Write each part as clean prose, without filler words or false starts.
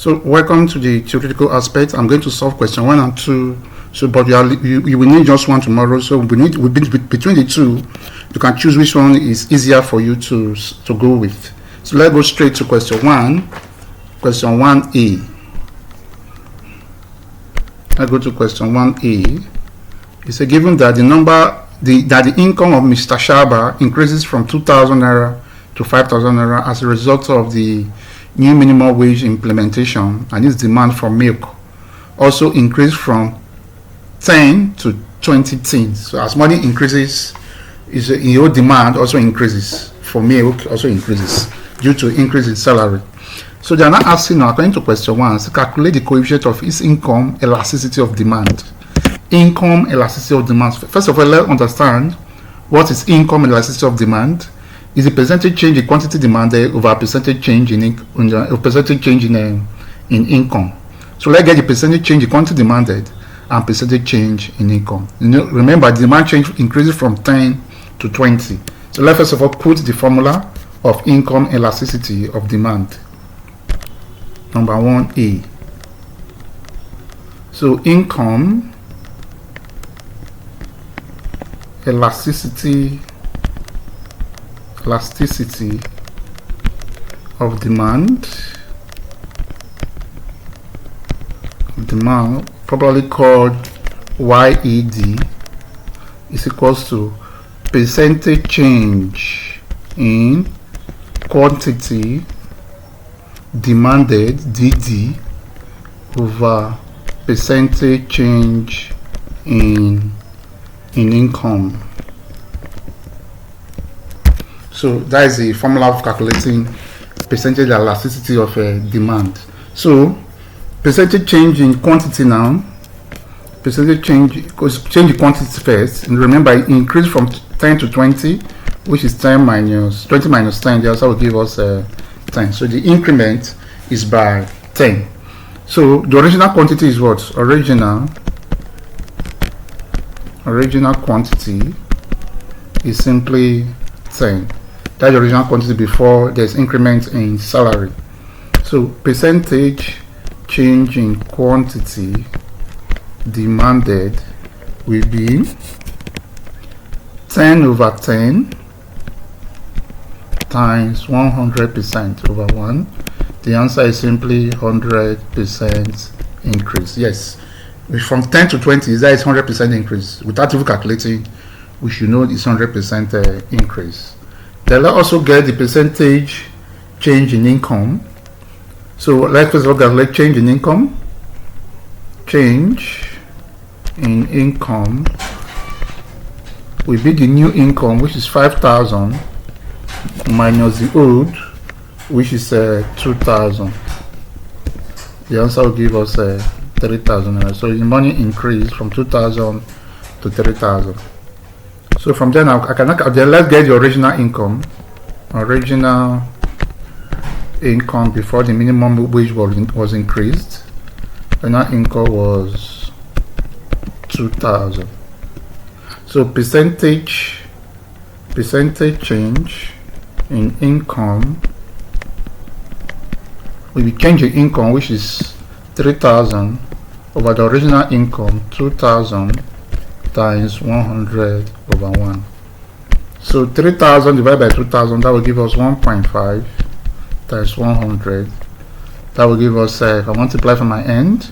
So welcome to the theoretical aspect. I'm going to solve question 1 and 2. So, but you will need just one tomorrow. So between the two, you can choose which one is easier for you to go with. So let's go straight to question 1. Question 1A. Let's go to question 1A. It's a given that the income of Mr. Shaba increases from 2,000 naira to 5,000 naira as a result of the new minimum wage implementation, and its demand for milk also increased from 10 to 20 tins. So as money increases, your demand also increases for milk, also increases due to increase in salary. So they are now asking now, according to question 1, to calculate the coefficient of its income elasticity of demand. Income elasticity of demand. First of all, let's understand what is income elasticity of demand. Is the percentage change in quantity demanded over percentage change in income. So let's get the percentage change in quantity demanded and percentage change in income. Remember, the demand change increases from 10 to 20. So let's first of all put the formula of income elasticity of demand. Number 1A. So income elasticity of demand, probably called YED, is equals to percentage change in quantity demanded, DD, over percentage change in income. So that is the formula of calculating percentage elasticity of demand. So percentage change in quantity now. Percentage change in quantity first. And remember, it increased from 10 to 20, which is 10 minus 20 minus 10. They also will give us 10. So the increment is by 10. So the original quantity is what? Original quantity is simply 10. That's the original quantity before there's increment in salary. So percentage change in quantity demanded will be 10 over 10 times 100% over 1. The answer is simply 100% increase. Yes, from 10 to 20, that is 100% increase. Without even calculating, we should know it's 100% increase. Then let's also get the percentage change in income. So let's first look at change in income. Change in income will be the new income, which is 5,000, minus the old, which is 2,000. The answer will give us 3,000. So the money increased from 2,000 to 3,000. So from there now, let's get the original income. Original income before the minimum wage was increased. Original income was 2,000. So percentage change in income will be change in income, which is 3,000 over the original income 2,000 times 100 over 1. So 3,000 divided by 2,000, that will give us 1.5 times 100. That will give us, if I multiply from my end,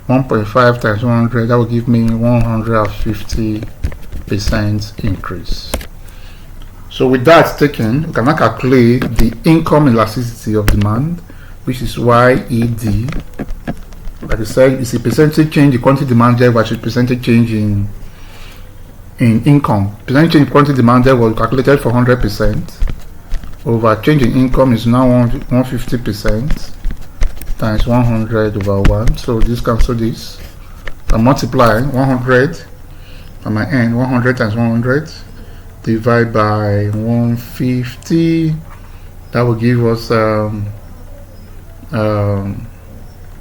1.5 times 100, that will give me 150% increase. So with that taken, we can now calculate the income elasticity of demand, which is YED. Like I said, it's a percentage change in quantity demanded versus percentage change in income. Percentage change in quantity demanded was calculated for 100%. Over change in income is now 150% times 100 over 1. So this cancel this. I multiply 100 on my end, 100 times 100 divide by 150. That will give us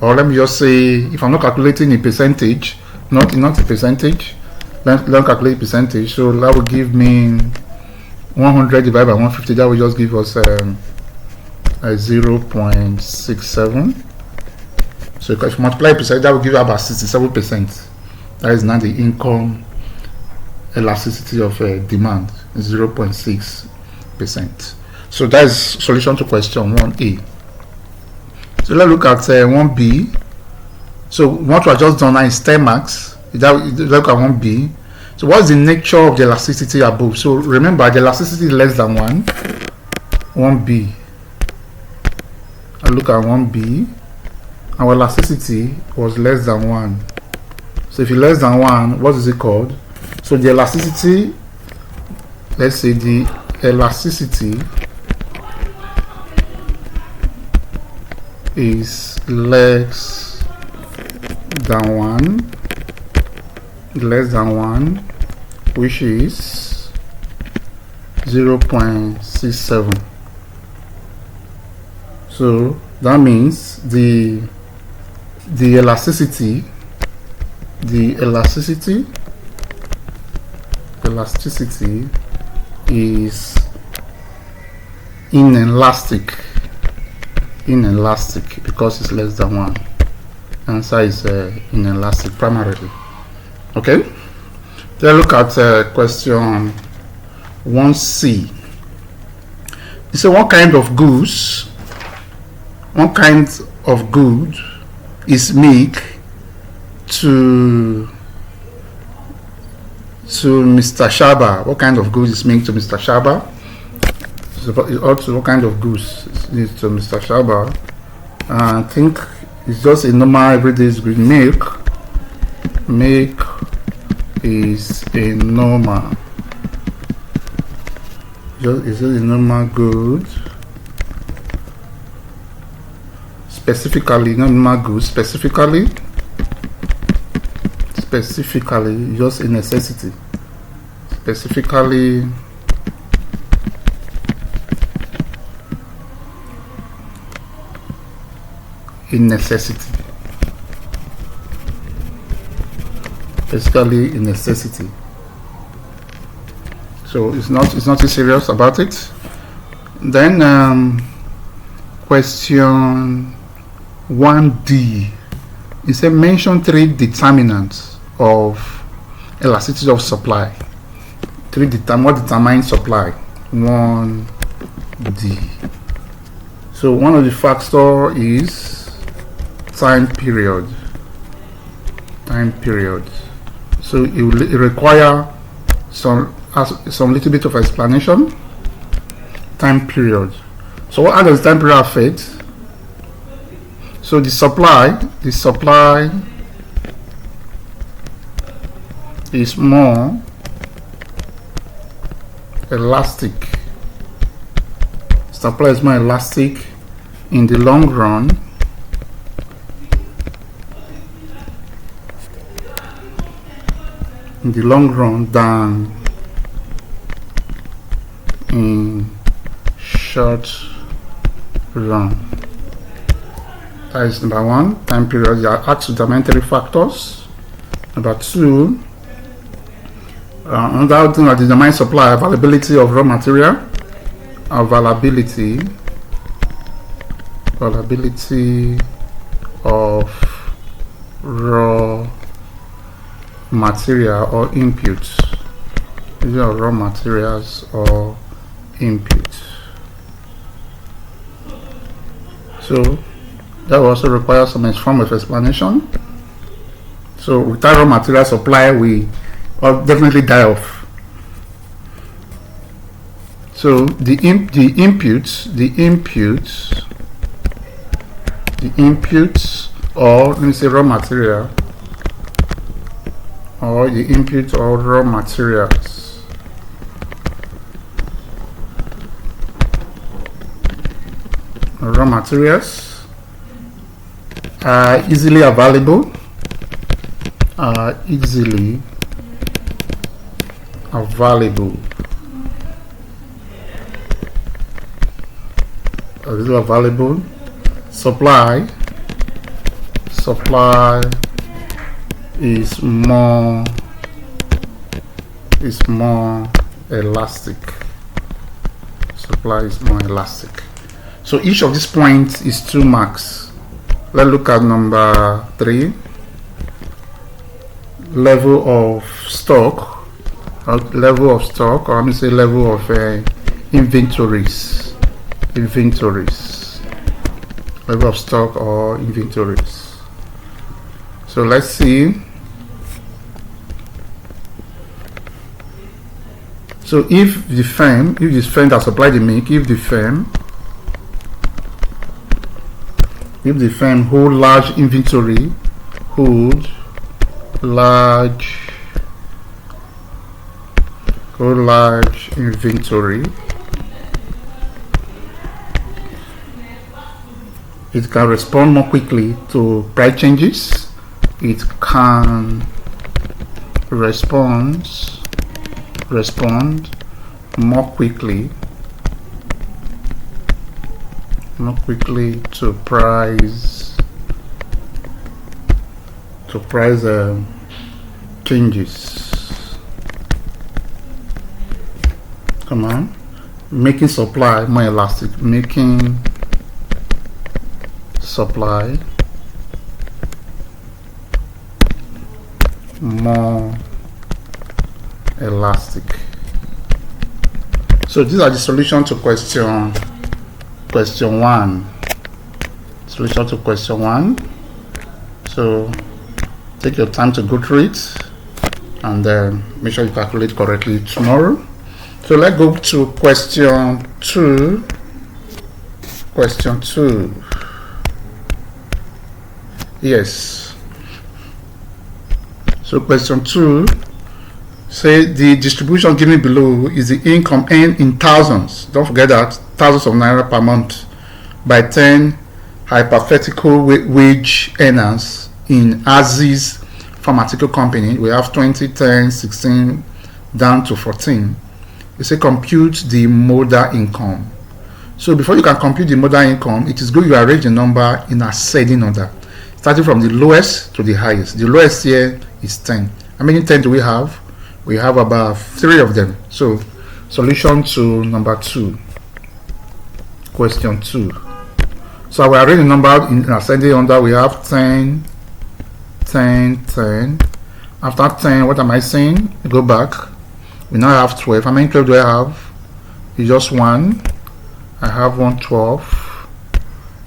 or let me just say, if I'm not calculating in percentage, not a percentage, let's calculate percentage. So that will give me 100 divided by 150. That will just give us 0.67. So if you multiply percent, that will give you about 67%. That is now the income elasticity of demand, 0.6%. So that is solution to question 1A. So let's look at 1B. So what we have just done now is 10 marks. Look at 1B. So what's the nature of the elasticity above? So remember, the elasticity is less than 1. 1B. I look at 1B. Our elasticity was less than 1. So if it's less than 1, what is it called? So the elasticity, let's say the elasticity is less than 1, which is 0.67. So that means the elasticity is inelastic because it's less than 1. Answer is inelastic primarily. Okay, let's look at question 1C. It says what kind of good is made to Mr. Shaba? What kind of goods is made to Mr. Shaba? Also, what kind of goods is to Mr. Shaba? I think it's just a normal everyday good. Milk is a normal. Is it a normal good? Specifically, not normal good. Specifically, just a necessity. Specifically, a necessity. Basically a necessity. So it's not too serious about it. Then question 1D. It says mention 3 determinants of elasticity of supply. What determines supply? 1D. So one of the factors is time period. So it will require some little bit of explanation. Time period. So how does time period affect? So the supply is more elastic. Supply is more elastic in the long run than in short run. That is number 1. Time period. You are asked to determine 3 factors. Number 2, another thing that determines supply: availability of raw material. Availability of raw material or inputs. Raw materials or inputs. So that will also require some form of explanation. So without raw material supply, we will definitely die off. So the inputs, or let me say raw material, or the input or raw materials. Raw materials are easily available. Supply is more elastic. Supply is more elastic. So each of these points is 2 marks. Let's look at number 3. Level of stock, or level of inventories. Level of stock or inventories. So let's see. So if this firm that supply the milk, if the firm hold large inventory, it can respond more quickly to price changes. It can respond more quickly to price changes. Come on, making supply more elastic, making supply more elastic. So these are the solution to question 1. Solution to question 1. So take your time to go through it and then make sure you calculate correctly tomorrow. So let's go to question 2. Question 2. Yes. So question 2 say the distribution given below is the income earned in thousands. Don't forget that, thousands of naira per month by 10 hypothetical wage earners in Aziz Pharmaceutical Company. We have 20, 10, 16 down to 14. You say compute the modal income. So before you can compute the modal income, it is good you arrange the number in ascending order, starting from the lowest to the highest. The lowest here is 10. How many 10 do we have? We have about 3 of them. So solution to number 2. Question 2. So we arrange the number in ascending order. We have 10, 10, 10. After 10, what am I saying? Go back. We now have 12. How many 12 do I have? It's just 1. I have 1 12.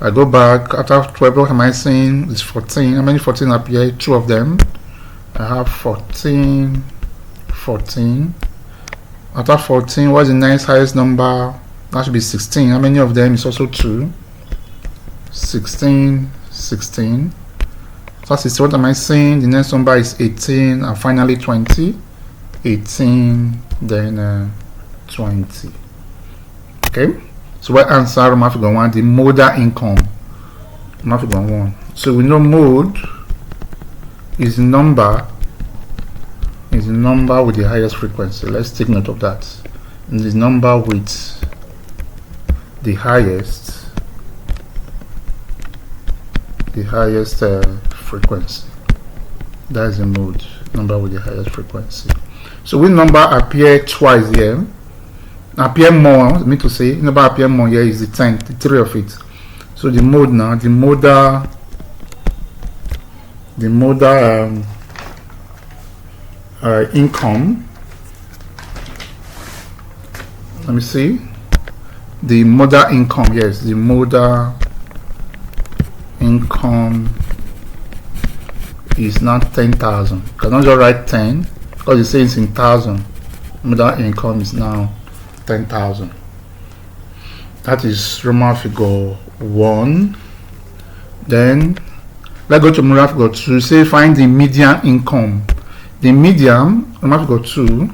I go back. After 12, what am I saying? It's 14. How many 14 appear? 2 of them. I have 14. 14. After 14, what's the next highest number? That should be 16. How many of them is also 2? 16. 16. After 16, what am I saying? The next number is 18 and finally 20. 18, then 20. Okay, so what answer? Figure 1, the modal income. Figure 1. So we know mode is number with the highest frequency. Let's take note of that. And the number with the highest frequency. That is the mode, number with the highest frequency. So when number appear twice here, appear more, I mean to say number appear more here is the 10, the 3 of it. So the mode now, the modal income. Let me see. The modal income, yes, the modal income is not 10,000. Cannot just write 10 because it says in thousand. Modal income is now 10,000. That is Roman figure 1. Then let's go to Roman figure 2. Say find the median income. The median, Roman figure 2.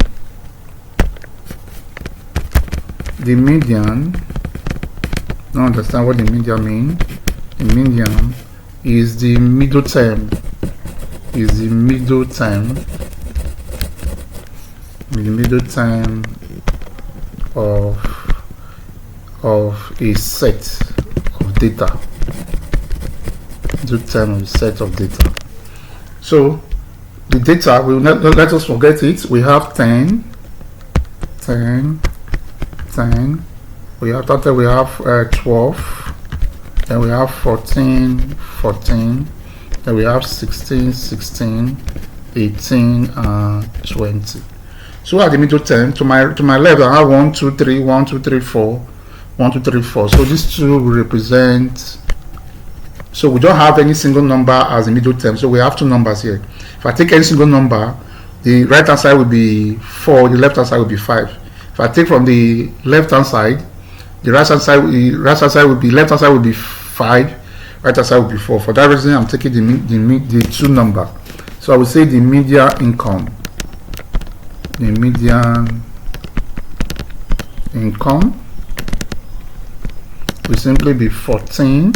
The median. Don't understand what the median means. The median is the middle term. The middle term of a set of data. Middle term of a set of data. So the data, we will not let us forget it. We have 10, 10, 10. We have 12, Then we have 14, 14. Then we have 16, 16, 18, and 20. So at the middle term, to my left, I have 1, 2, 3, 1, 2, 3, 4, 1, 2, 3, 4. So these two will represent. So we don't have any single number as the middle term. So we have two numbers here. If I take any single number, the right hand side will be 4, the left hand side will be 5. If I take from the left hand side, the left hand side will be 5, right hand side will be 4. For that reason, I'm taking the two number. So I will say the median income. The median income will simply be 14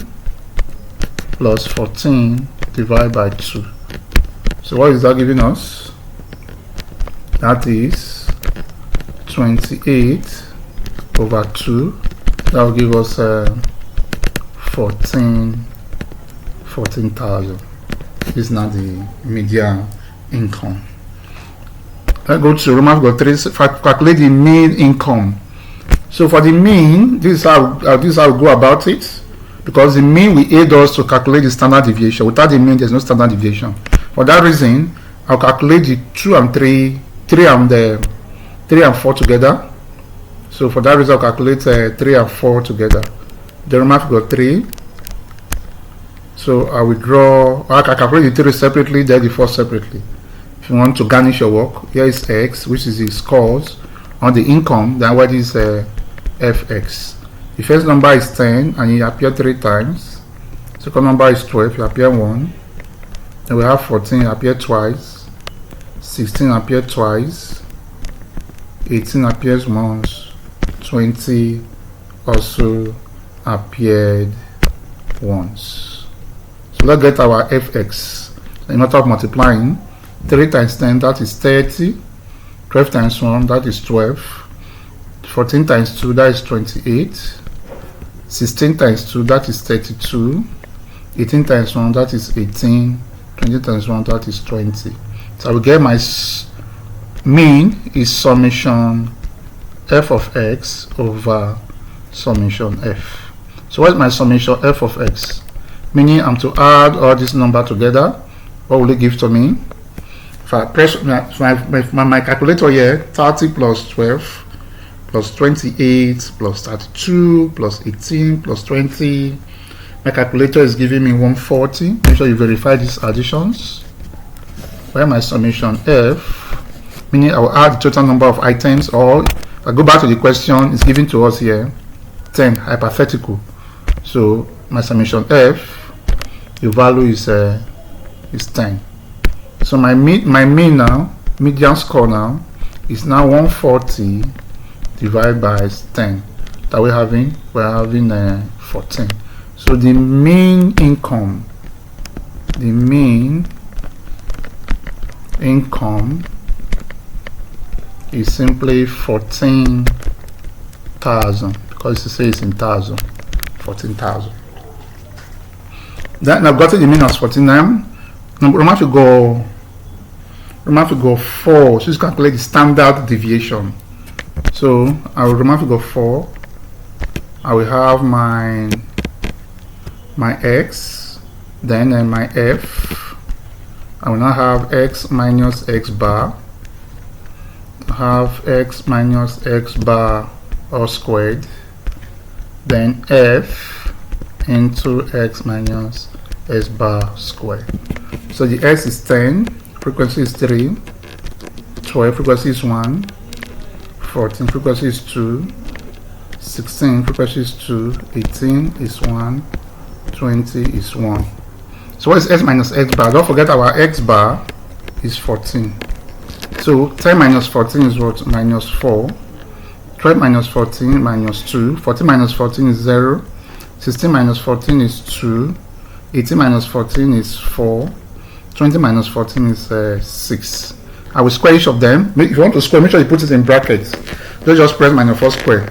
plus 14 divided by 2. So what is that giving us? That is 28 over 2. That will give us 14,000. This is not the median income. Let's go to Roman figure 3. Calculate the mean income. So for the mean, this is how we go about it. Because the mean will aid us to calculate the standard deviation. Without the mean, there's no standard deviation. For that reason, I'll calculate the 2 and 3 and 4 together. So for that reason, I'll calculate 3 and 4 together. The Roman figure 3. So I can calculate the 3 separately, then the 4 separately. If you want to garnish your work, here is X, which is the scores on the income, then what is FX. The first number is 10 and it appears 3 times. Second number is 12, it appears 1. Then we have 14, it appears twice. 16 appears twice. 18 appears once. 20 also appeared once. So let's get our FX. In matter of multiplying, 3 times 10, that is 30. 12 times 1, that is 12. 14 times 2, that is 28. 16 times 2, that is 32. 18 times 1, that is 18. 20 times 1, that is 20. So I will get my mean is summation f of x over summation f. So what is my summation f of x? Meaning I'm to add all this number together. What will it give to me? If I press my calculator here, 30 plus 12 plus 28 plus 32 plus 18 plus 20. My calculator is giving me 140. Make sure you verify these additions. Where my summation f, meaning I will add the total number of items, or if I go back to the question, it's given to us here 10, hypothetical. So my summation f, the value is 10. So my mean now, median score now, is now 140 divided by 10. That we're having 14. So the mean income is simply 14,000, because it says in thousand. 14,000. Then I've gotten the mean as 49. Now we have to go 4. So just calculate the standard deviation. So I will remove figure 4. I will have my x, then my f. I will now have x minus x bar. I have x minus x bar all squared. Then f into x minus s bar squared. So the x is 10, frequency is 3, 12, frequency is 1, 14, frequency is 2, 16, frequency is 2, 18 is 1, 20 is 1. So what is x minus x bar? Don't forget our x bar is 14. So 10 minus 14 is what? Minus 4. 12 minus 14 minus 2. 14 minus 14 is 0. 16 minus 14 is 2. 18 minus 14 is 4. 20 minus 14 is 6. I will square each of them. If you want to square, make sure you put it in brackets. Don't just press minus 4 square.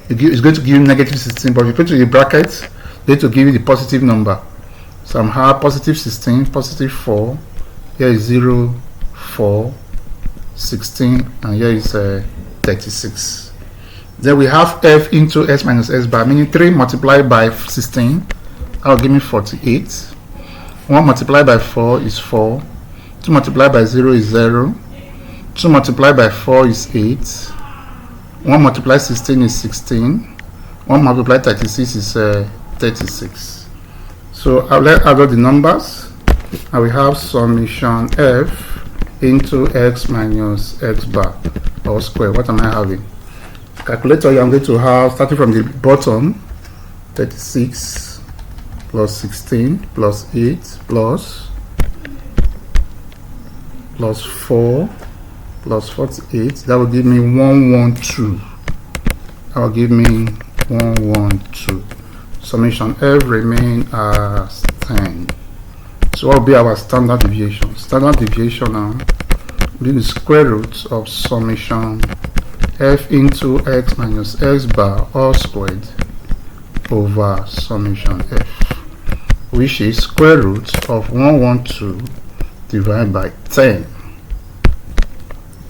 It's going to give you negative 16, but if you put it in the brackets, it's going to give you the positive number. So I'm have positive 16, positive 4. Here is 0, 4, 16, and here is 36. Then we have f into s minus s bar, meaning 3 multiplied by 16. That will give me 48. 1 multiplied by 4 is 4. 2 multiplied by 0 is 0. 2 multiplied by 4 is 8. 1 multiplied 16 is 16. 1 multiplied 36 is 36. So I'll let add all the numbers. I will have summation f into x minus x bar or square. What am I having? Calculator, I'm going to have, starting from the bottom, 36 plus 16 plus 8 plus 4 plus 48. That will give me 112. That will give me 112. Summation f remain as 10. So what will be our standard deviation? Standard deviation will be the square root of summation f into x minus x bar all squared over summation f, which is square root of 112 divided by 10.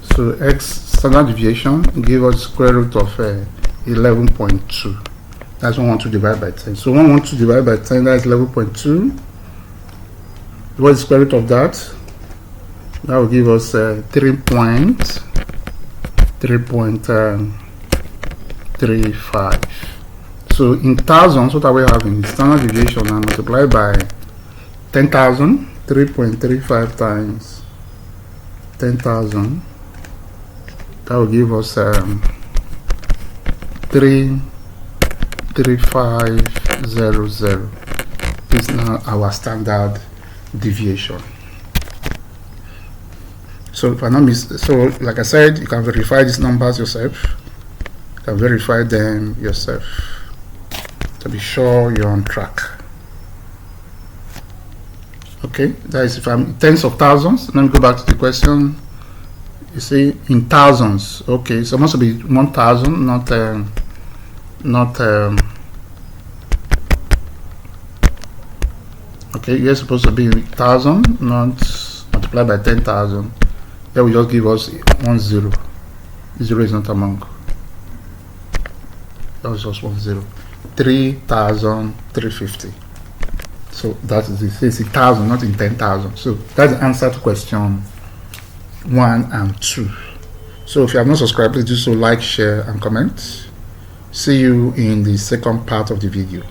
So x standard deviation give us square root of 11.2. That's 112 divided by 10. So 112 divided by 10, that's 11.2. What is the square root of that? That will give us 3.35. So in thousands, what are we having? Standard deviation and multiplied by 10,000. 3.35 times 10,000. That will give us 33500. This is now our standard deviation. So if I not so like I said, you can verify these numbers yourself. You can verify them yourself to be sure you're on track. Okay, that is if I'm tens of thousands. Let me go back to the question. You see, in thousands. Okay, so it must be 1,000, not okay, you're supposed to be 1,000, not multiplied by 10,000. That will just give us 1 0. 0 is not among. That was just 1 0. 3,350. So that is it. It's 1,000, not in 10,000. So that's the answer to question 1 and 2. So if you have not subscribed, please do so, like, share, and comment. See you in the second part of the video.